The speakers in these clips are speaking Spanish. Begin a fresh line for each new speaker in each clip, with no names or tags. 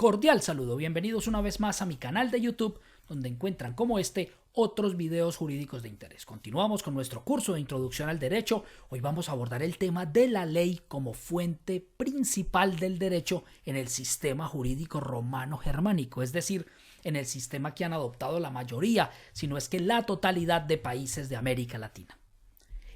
Cordial saludo, bienvenidos una vez más a mi canal de YouTube, donde encuentran como otros videos jurídicos de interés. Continuamos con nuestro curso de Introducción al Derecho. Hoy vamos a abordar el tema de la ley como fuente principal del derecho en el sistema jurídico romano-germánico, es decir, en el sistema que han adoptado la mayoría, si no es que la totalidad de países de América Latina.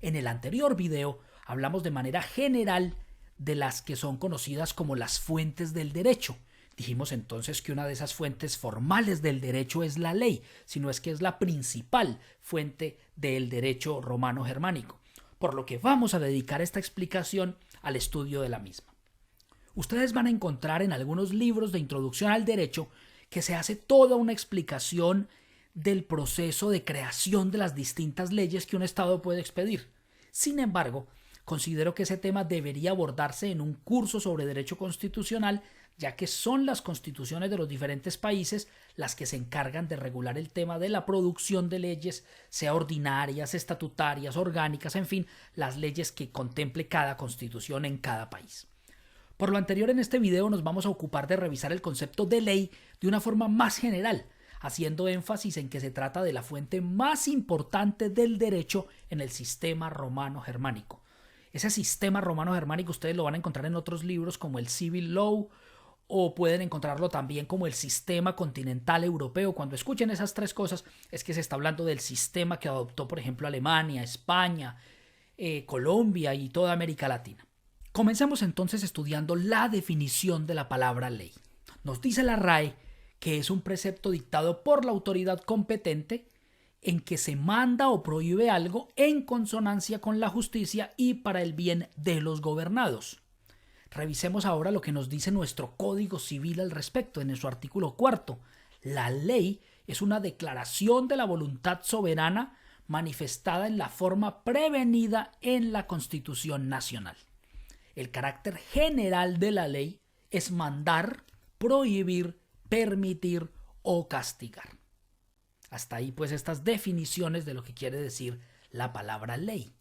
En el anterior video hablamos de manera general de las que son conocidas como las fuentes del derecho. Dijimos entonces que una de esas fuentes formales del derecho es la ley, si no es que es la principal fuente del derecho romano-germánico, por lo que vamos a dedicar esta explicación al estudio de la misma. Ustedes van a encontrar en algunos libros de introducción al derecho que se hace toda una explicación del proceso de creación de las distintas leyes que un Estado puede expedir. Sin embargo, considero que ese tema debería abordarse en un curso sobre derecho constitucional, ya que son las constituciones de los diferentes países las que se encargan de regular el tema de la producción de leyes, sea ordinarias, estatutarias, orgánicas, en fin, las leyes que contemple cada constitución en cada país. Por lo anterior, en este video nos vamos a ocupar de revisar el concepto de ley de una forma más general, haciendo énfasis en que se trata de la fuente más importante del derecho en el sistema romano-germánico. Ese sistema romano-germánico ustedes lo van a encontrar en otros libros como el Civil Law, o pueden encontrarlo también como el sistema continental europeo. Cuando escuchen esas tres cosas es que se está hablando del sistema que adoptó, por ejemplo, Alemania, España, Colombia y toda América Latina. Comencemos entonces estudiando la definición de la palabra ley. Nos dice la RAE que es un precepto dictado por la autoridad competente en que se manda o prohíbe algo en consonancia con la justicia y para el bien de los gobernados. Revisemos ahora lo que nos dice nuestro Código Civil al respecto en su artículo 4. La ley es una declaración de la voluntad soberana manifestada en la forma prevenida en la Constitución Nacional. El carácter general de la ley es mandar, prohibir, permitir o castigar. Hasta ahí pues estas definiciones de lo que quiere decir la palabra ley.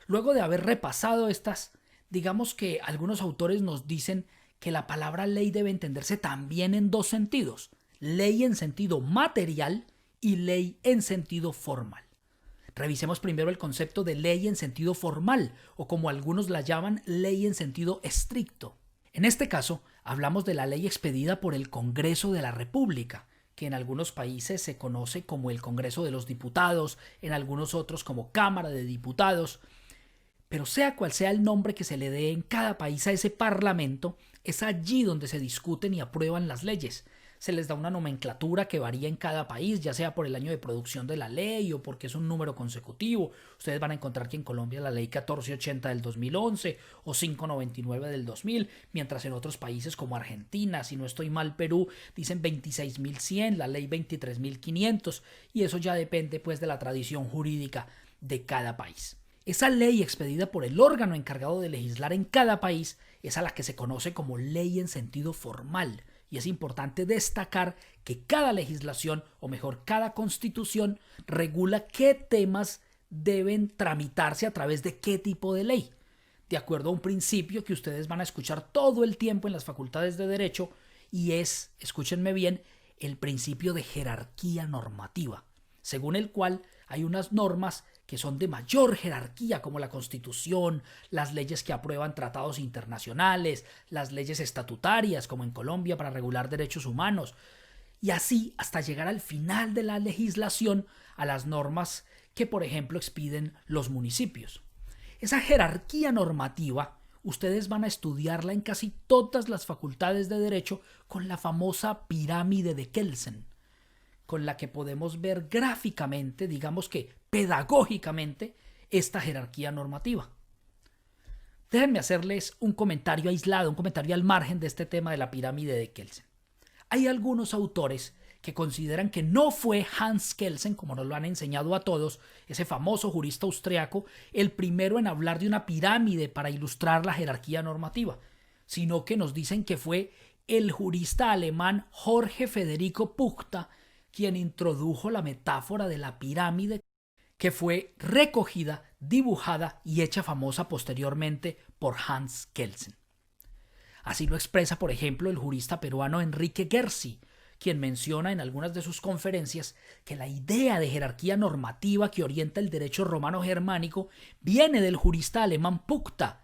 Luego de haber repasado estas, digamos que algunos autores nos dicen que la palabra ley debe entenderse también en dos sentidos: ley en sentido material y ley en sentido formal. Revisemos primero el concepto de ley en sentido formal, o como algunos la llaman, ley en sentido estricto. En este caso, hablamos de la ley expedida por el Congreso de la República, que en algunos países se conoce como el Congreso de los Diputados, en algunos otros como Cámara de Diputados. Pero sea cual sea el nombre que se le dé en cada país a ese parlamento, es allí donde se discuten y aprueban las leyes. Se les da una nomenclatura que varía en cada país, ya sea por el año de producción de la ley o porque es un número consecutivo. Ustedes van a encontrar que en Colombia la ley 1480 del 2011 o 599 del 2000, mientras en otros países como Argentina, si no estoy mal, Perú, dicen 26.100, la ley 23.500, y eso ya depende pues de la tradición jurídica de cada país. Esa ley expedida por el órgano encargado de legislar en cada país es a la que se conoce como ley en sentido formal, y es importante destacar que cada legislación, o mejor, cada constitución, regula qué temas deben tramitarse a través de qué tipo de ley, de acuerdo a un principio que ustedes van a escuchar todo el tiempo en las facultades de derecho, y es, escúchenme bien, el principio de jerarquía normativa, según el cual hay unas normas que son de mayor jerarquía, como la Constitución, las leyes que aprueban tratados internacionales, las leyes estatutarias, como en Colombia para regular derechos humanos, y así hasta llegar al final de la legislación a las normas que, por ejemplo, expiden los municipios. Esa jerarquía normativa ustedes van a estudiarla en casi todas las facultades de derecho con la famosa pirámide de Kelsen, con la que podemos ver gráficamente, digamos que pedagógicamente, esta jerarquía normativa. Déjenme hacerles un comentario aislado, un comentario al margen de este tema de la pirámide de Kelsen. Hay algunos autores que consideran que no fue Hans Kelsen, como nos lo han enseñado a todos, ese famoso jurista austriaco, el primero en hablar de una pirámide para ilustrar la jerarquía normativa, sino que nos dicen que fue el jurista alemán Jorge Federico Puchta quien introdujo la metáfora de la pirámide, que fue recogida, dibujada y hecha famosa posteriormente por Hans Kelsen. Así lo expresa, por ejemplo, el jurista peruano Enrique Gersi, quien menciona en algunas de sus conferencias que la idea de jerarquía normativa que orienta el derecho romano-germánico viene del jurista alemán Puchta,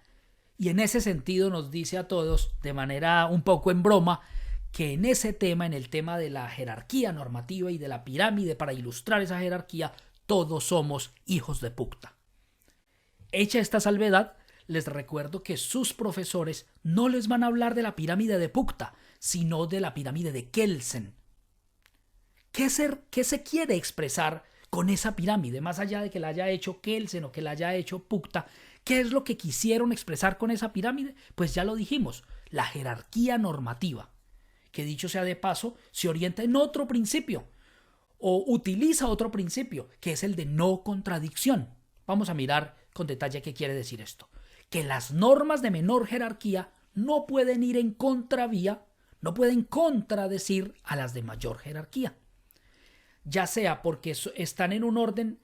y en ese sentido nos dice a todos, de manera un poco en broma, que en ese tema, en el tema de la jerarquía normativa y de la pirámide para ilustrar esa jerarquía, todos somos hijos de Puchta. Hecha esta salvedad, les recuerdo que sus profesores no les van a hablar de la pirámide de Puchta, sino de la pirámide de Kelsen. ¿Qué se quiere expresar con esa pirámide? Más allá de que la haya hecho Kelsen o que la haya hecho Puchta, ¿qué es lo que quisieron expresar con esa pirámide? Pues ya lo dijimos, la jerarquía normativa, que dicho sea de paso, se orienta en otro principio o utiliza otro principio, que es el de no contradicción. Vamos a mirar con detalle qué quiere decir esto. Que las normas de menor jerarquía no pueden ir en contravía, no pueden contradecir a las de mayor jerarquía. Ya sea porque están en un orden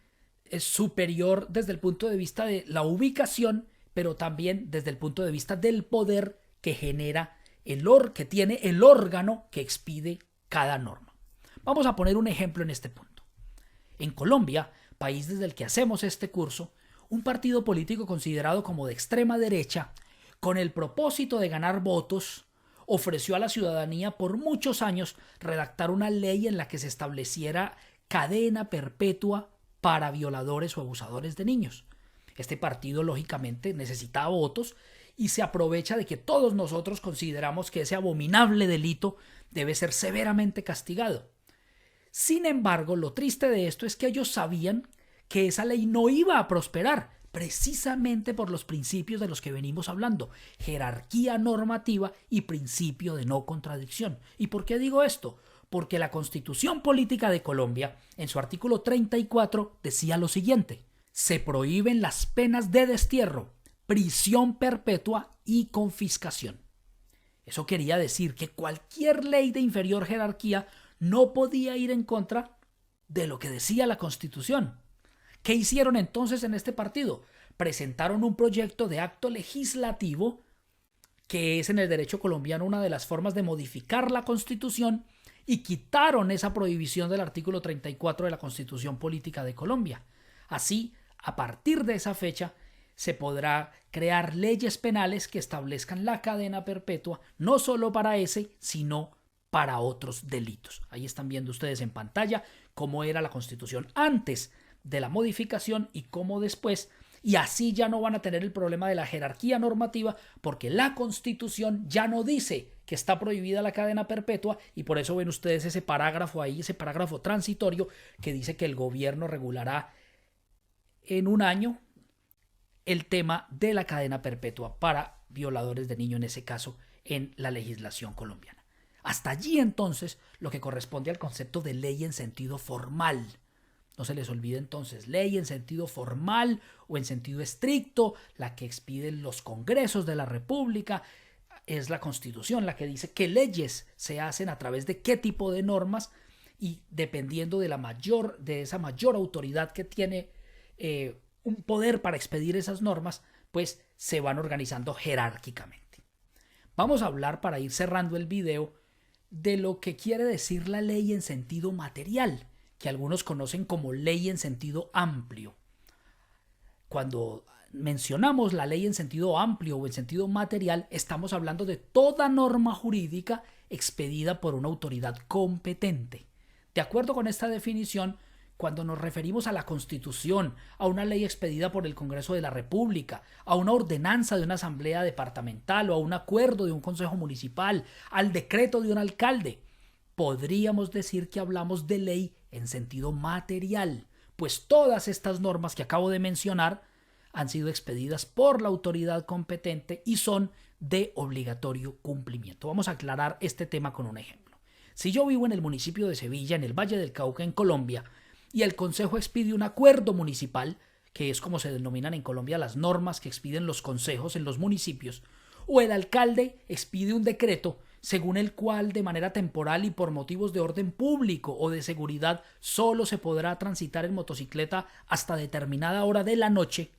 superior desde el punto de vista de la ubicación, pero también desde el punto de vista del poder que genera que tiene el órgano que expide cada norma. Vamos a poner un ejemplo en este punto. En Colombia, país desde el que hacemos este curso, un partido político considerado como de extrema derecha, con el propósito de ganar votos, ofreció a la ciudadanía por muchos años redactar una ley en la que se estableciera cadena perpetua para violadores o abusadores de niños. Este partido, lógicamente, necesitaba votos y se aprovecha de que todos nosotros consideramos que ese abominable delito debe ser severamente castigado. Sin embargo, lo triste de esto es que ellos sabían que esa ley no iba a prosperar, precisamente por los principios de los que venimos hablando, jerarquía normativa y principio de no contradicción. ¿Y por qué digo esto? Porque la Constitución Política de Colombia, en su artículo 34, decía lo siguiente: se prohíben las penas de destierro, prisión perpetua y confiscación. Eso quería decir que cualquier ley de inferior jerarquía no podía ir en contra de lo que decía la Constitución. ¿Qué hicieron entonces en este partido? Presentaron un proyecto de acto legislativo, que es en el derecho colombiano una de las formas de modificar la Constitución, y quitaron esa prohibición del artículo 34 de la Constitución Política de Colombia. Así, a partir de esa fecha, se podrá crear leyes penales que establezcan la cadena perpetua, no solo para ese, sino para otros delitos. Ahí están viendo ustedes en pantalla cómo era la Constitución antes de la modificación y cómo después, y así ya no van a tener el problema de la jerarquía normativa, porque la Constitución ya no dice que está prohibida la cadena perpetua, y por eso ven ustedes ese parágrafo ahí, ese parágrafo transitorio que dice que el gobierno regulará en un año el tema de la cadena perpetua para violadores de niños, en ese caso en la legislación colombiana. Hasta allí entonces lo que corresponde al concepto de ley en sentido formal. No se les olvide entonces, ley en sentido formal o en sentido estricto, la que expiden los congresos de la República, es la Constitución la que dice qué leyes se hacen a través de qué tipo de normas, y dependiendo de esa mayor autoridad que tiene un poder para expedir esas normas, pues se van organizando jerárquicamente. Vamos a hablar, para ir cerrando el video, de lo que quiere decir la ley en sentido material, que algunos conocen como ley en sentido amplio. Cuando mencionamos la ley en sentido amplio o en sentido material, estamos hablando de toda norma jurídica expedida por una autoridad competente. De acuerdo con esta definición, cuando nos referimos a la Constitución, a una ley expedida por el Congreso de la República, a una ordenanza de una asamblea departamental o a un acuerdo de un consejo municipal, al decreto de un alcalde, podríamos decir que hablamos de ley en sentido material, pues todas estas normas que acabo de mencionar han sido expedidas por la autoridad competente y son de obligatorio cumplimiento. Vamos a aclarar este tema con un ejemplo. Si yo vivo en el municipio de Sevilla, en el Valle del Cauca, en Colombia, y el Consejo expide un acuerdo municipal, que es como se denominan en Colombia las normas que expiden los consejos en los municipios, o el alcalde expide un decreto según el cual de manera temporal y por motivos de orden público o de seguridad solo se podrá transitar en motocicleta hasta determinada hora de la noche,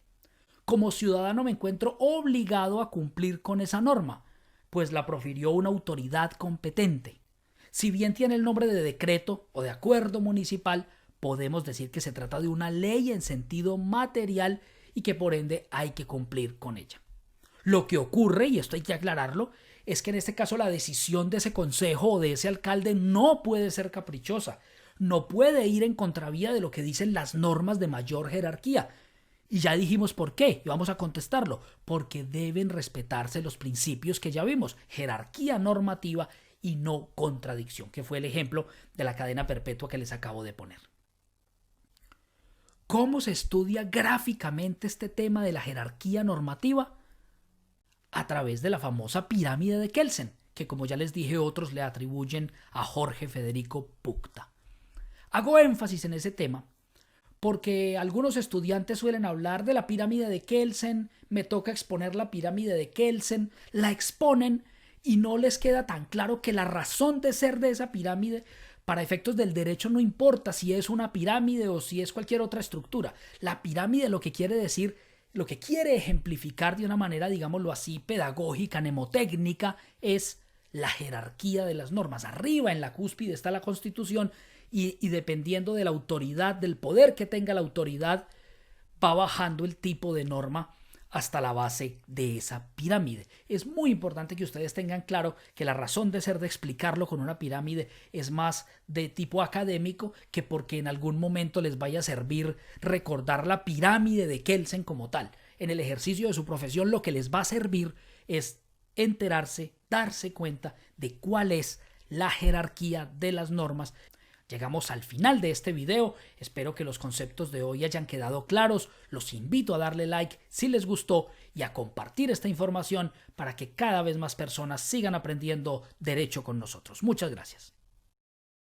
como ciudadano me encuentro obligado a cumplir con esa norma. pues la profirió una autoridad competente. Si bien tiene el nombre de decreto o de acuerdo municipal, podemos decir que se trata de una ley en sentido material y que por ende hay que cumplir con ella. Lo que ocurre, y esto hay que aclararlo, es que en este caso la decisión de ese consejo o de ese alcalde no puede ser caprichosa, no puede ir en contravía de lo que dicen las normas de mayor jerarquía. Y ya dijimos por qué, y vamos a contestarlo, porque deben respetarse los principios que ya vimos, jerarquía normativa y no contradicción, que fue el ejemplo de la cadena perpetua que les acabo de poner. ¿Cómo se estudia gráficamente este tema de la jerarquía normativa? A través de la famosa pirámide de Kelsen, que como ya les dije otros le atribuyen a Jorge Federico Puchta. Hago énfasis en ese tema porque algunos estudiantes suelen hablar de la pirámide de Kelsen, me toca exponer la pirámide de Kelsen, la exponen y no les queda tan claro que la razón de ser de esa pirámide para efectos del derecho no importa si es una pirámide o si es cualquier otra estructura. La pirámide lo que quiere decir, lo que quiere ejemplificar de una manera, digámoslo así, pedagógica, mnemotécnica, es la jerarquía de las normas. Arriba en la cúspide está la Constitución y dependiendo de la autoridad, del poder que tenga la autoridad, va bajando el tipo de norma hasta la base de esa pirámide. Es muy importante que ustedes tengan claro que la razón de ser de explicarlo con una pirámide es más de tipo académico que porque en algún momento les vaya a servir recordar la pirámide de Kelsen como tal. En el ejercicio de su profesión lo que les va a servir es enterarse, darse cuenta de cuál es la jerarquía de las normas. Llegamos al final de este video, espero que los conceptos de hoy hayan quedado claros, los invito a darle like si les gustó y a compartir esta información para que cada vez más personas sigan aprendiendo derecho con nosotros. Muchas gracias.